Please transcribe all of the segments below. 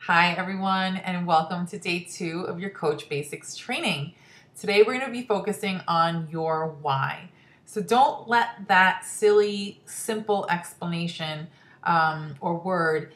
Hi everyone, and welcome to day 2 of your Coach Basics training. Today we're going to be focusing on your why. So don't let that silly, simple explanation or word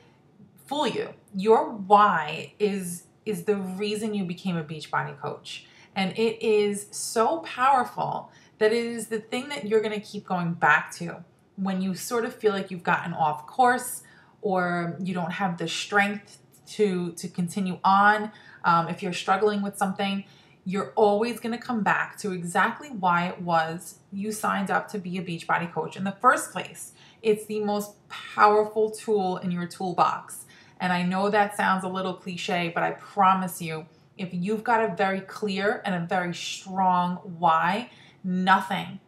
fool you. Your why is the reason you became a Beachbody coach. And it is so powerful that it is the thing that you're going to keep going back to when you sort of feel like you've gotten off course or you don't have the strength to continue on. If you're struggling with something, you're always going to come back to exactly why it was you signed up to be a Beachbody coach in the first place. It's the most powerful tool in your toolbox. And I know that sounds a little cliche, but I promise you, if you've got a very clear and a very strong why, nothing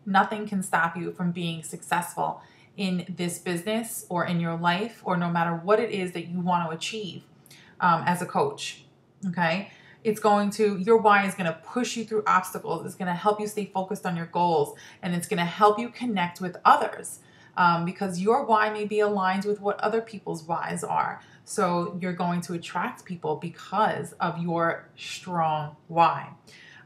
can stop you from being successful in this business or in your life, or no matter what it is that you want to achieve as a coach. Okay. Your why is going to push you through obstacles. It's going to help you stay focused on your goals, and it's going to help you connect with others because your why may be aligned with what other people's whys are. So you're going to attract people because of your strong why.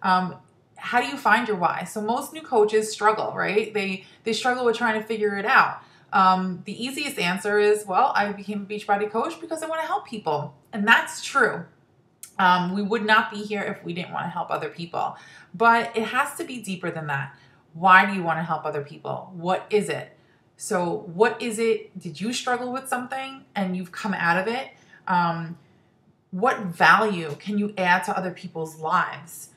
How do you find your why? So most new coaches struggle, right? They struggle with trying to figure it out. The easiest answer is, well, I became a Beachbody coach because I want to help people. And that's true. We would not be here if we didn't want to help other people. But it has to be deeper than that. Why do you want to help other people? What is it? So what is it? Did you struggle with something and you've come out of it? What value can you add to other people's lives?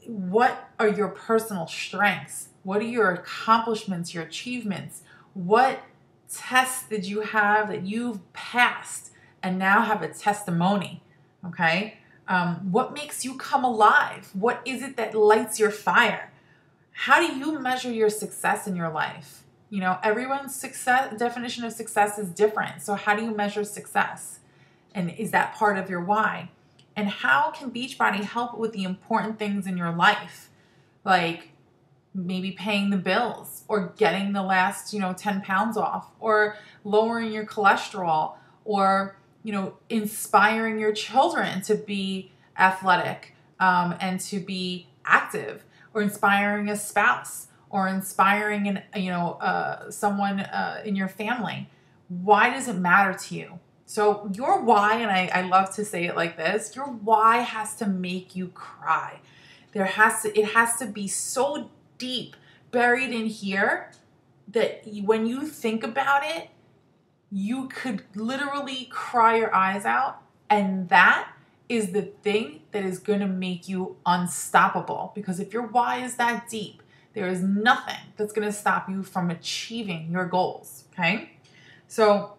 What are your personal strengths? What are your accomplishments, your achievements? What tests did you have that you've passed and now have a testimony? Okay. What makes you come alive? What is it that lights your fire? How do you measure your success in your life? You know, everyone's definition of success is different. So how do you measure success? And is that part of your why? And how can Beachbody help with the important things in your life? Like maybe paying the bills or getting the last, 10 pounds off, or lowering your cholesterol, or, inspiring your children to be athletic and to be active, or inspiring a spouse, or inspiring someone in your family. Why does it matter to you? So your why, and I love to say it like this, your why has to make you cry. It has to be so deep, buried in here, that when you think about it, you could literally cry your eyes out. And that is the thing that is going to make you unstoppable. Because if your why is that deep, there is nothing that's going to stop you from achieving your goals. Okay. So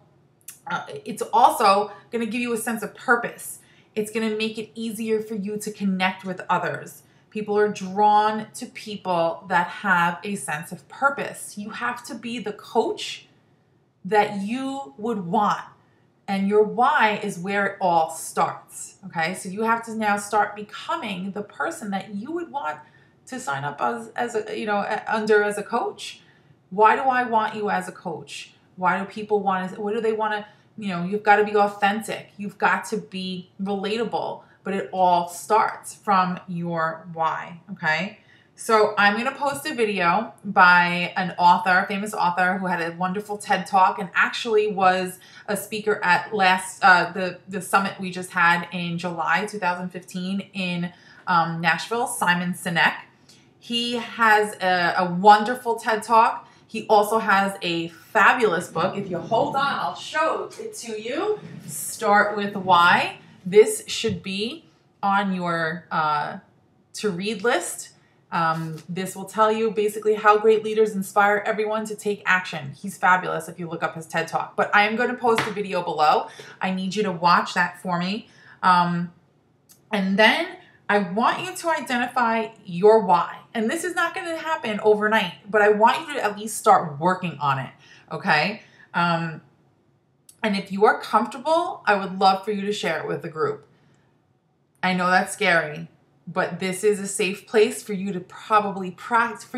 it's also going to give you a sense of purpose. It's going to make it easier for you to connect with others. People are drawn to people that have a sense of purpose. You have to be the coach that you would want. And your why is where it all starts. Okay, so you have to now start becoming the person that you would want to sign up as a coach. Why do I want you as a coach? Why do people want to? What do they want to? You've got to be authentic. You've got to be relatable. But it all starts from your why. Okay. So I'm going to post a video by an author, famous author, who had a wonderful TED Talk and actually was a speaker at the summit we just had in July 2015 in Nashville, Simon Sinek. He has a wonderful TED Talk. He also has a fabulous book. If you hold on, I'll show it to you. Start with Why. This should be on your to-read list. This will tell you basically how great leaders inspire everyone to take action. He's fabulous if you look up his TED Talk. But I am going to post a video below. I need you to watch that for me. And then I want you to identify your why. And this is not going to happen overnight, but I want you to at least start working on it. Okay? And if you are comfortable, I would love for you to share it with the group. I know that's scary, but this is a safe place for you to practice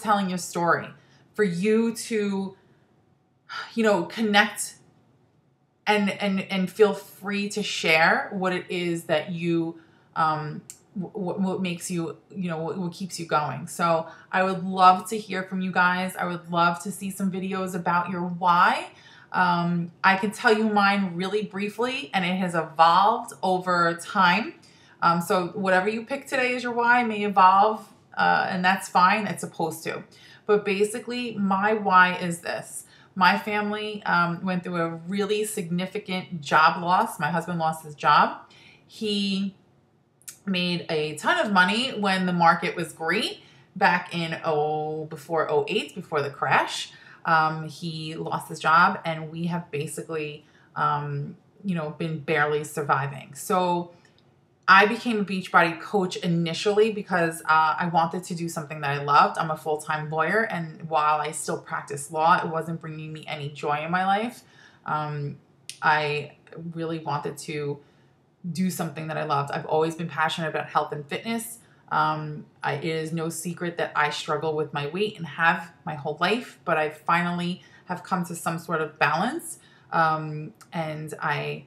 telling your story, for you to, connect and feel free to share what it is that you, what makes you, what keeps you going. So I would love to hear from you guys. I would love to see some videos about your why. I can tell you mine really briefly, and it has evolved over time. So whatever you pick today as your why may evolve, and that's fine. It's supposed to. But basically, my why is this. My family went through a really significant job loss. My husband lost his job. He made a ton of money when the market was great back in before 08, before the crash. He lost his job, and we have basically, been barely surviving. So I became a Beachbody coach initially because I wanted to do something that I loved. I'm a full-time lawyer, and while I still practice law, it wasn't bringing me any joy in my life. I really wanted to do something that I loved. I've always been passionate about health and fitness. It is no secret that I struggle with my weight and have my whole life, but I finally have come to some sort of balance. And I,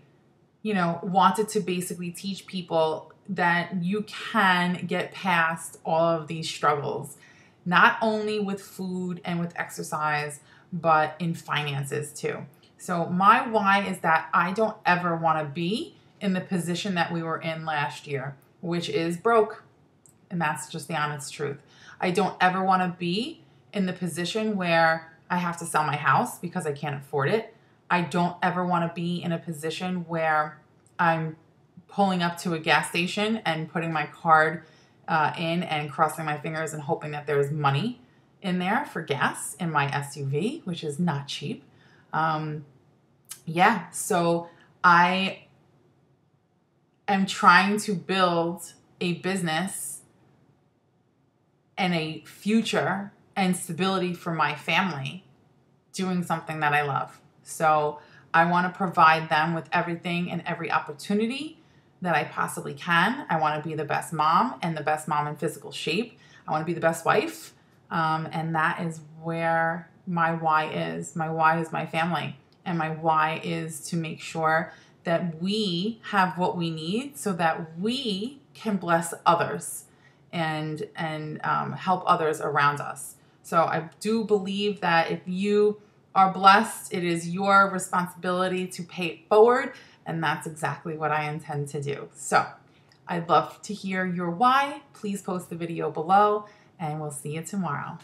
wanted to basically teach people that you can get past all of these struggles, not only with food and with exercise, but in finances too. So my why is that I don't ever want to be in the position that we were in last year, which is broke. And that's just the honest truth. I don't ever want to be in the position where I have to sell my house because I can't afford it. I don't ever want to be in a position where I'm pulling up to a gas station and putting my card in and crossing my fingers and hoping that there's money in there for gas in my SUV, which is not cheap. So I am trying to build a business and a future and stability for my family doing something that I love. So I want to provide them with everything and every opportunity that I possibly can. I want to be the best mom and the best mom in physical shape. I want to be the best wife. And that is where my why is. My why is my family. And my why is to make sure that we have what we need so that we can bless others and help others around us. So I do believe that if you are blessed, it is your responsibility to pay it forward, and that's exactly what I intend to do. So I'd love to hear your why. Please post the video below, and we'll see you tomorrow.